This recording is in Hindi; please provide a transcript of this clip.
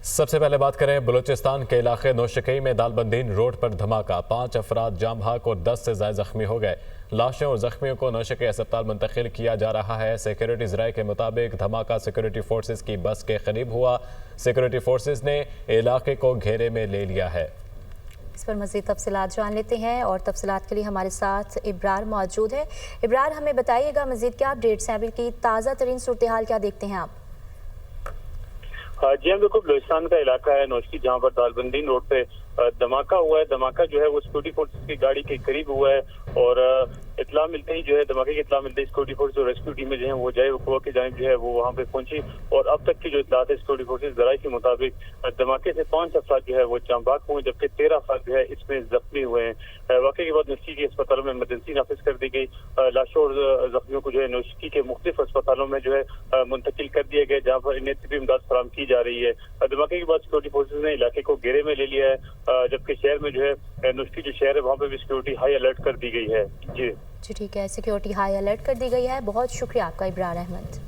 सबसे पहले बात करें बलूचिस्तान के इलाके नौशकी में दालबंदीन रोड पर धमाका, 5 अफराद जाम भाग और 10 से ज्यादा जख्मी हो गए। लाशों और जख्मियों को नौशकी अस्पताल मुंतकिल किया जा रहा है। सिक्योरिटी जराये के मुताबिक धमाका सिक्योरिटी फोर्सेज की बस के करीब हुआ। सिक्योरिटी फोर्सेज ने इलाके को घेरे में ले लिया है। इस पर मज़ीद तफसीलात जान लेते हैं और तफसीलात के लिए हमारे साथ इब्रार मौजूद है। इब्रार, हमें बताइएगा मज़ीद क्या अपडेट्स हैं, अभी की ताज़ा तरीन सूरत हाल क्या देखते हैं आप? जी हाँ, बिल्कुल बलूचिस्तान का इलाका है नौशकी, जहाँ पर दालबंदीन रोड पे धमाका हुआ है। धमाका जो है वो सिक्योरिटी फोर्सेस की गाड़ी के करीब हुआ है और इत्तला मिलते ही जो है धमाके की इत्तला मिलते ही सिक्योरिटी फोर्स और रेस्क्यू टीमें जो है वो जाए वकुआ की जानिब जो है वो वहाँ पे पहुंची और अब तक की जो इत्तलात है सिक्योरिटी फोर्सेस जराये के मुताबिक धमाके से 5 अफराद जो है वो जामबाग हुए, जबकि 13 अफराद जो है इसमें जख्मी हुए हैं। वाकई के बाद नौशकी के अस्पतालों में इमरजेंसी नाफिज कर दी गई। लाशों और जख्मियों को जो है नौशकी के मुख्तलिफ अस्पतालों में जो है मुंतकिल कर दिया गया, जहाँ पर इन्हें तिब्बी इमदाद फराहम की जा रही है। धमाके के बाद सिक्योरिटी फोर्सेज ने इलाके को घेरे में ले लिया है, जबकि शहर में जो है नौशकी जो शहर है वहाँ पे भी सिक्योरिटी हाई अलर्ट कर दी गई है। जी ठीक है, सिक्योरिटी हाई अलर्ट कर दी गई है। बहुत शुक्रिया आपका इब्रार अहमद।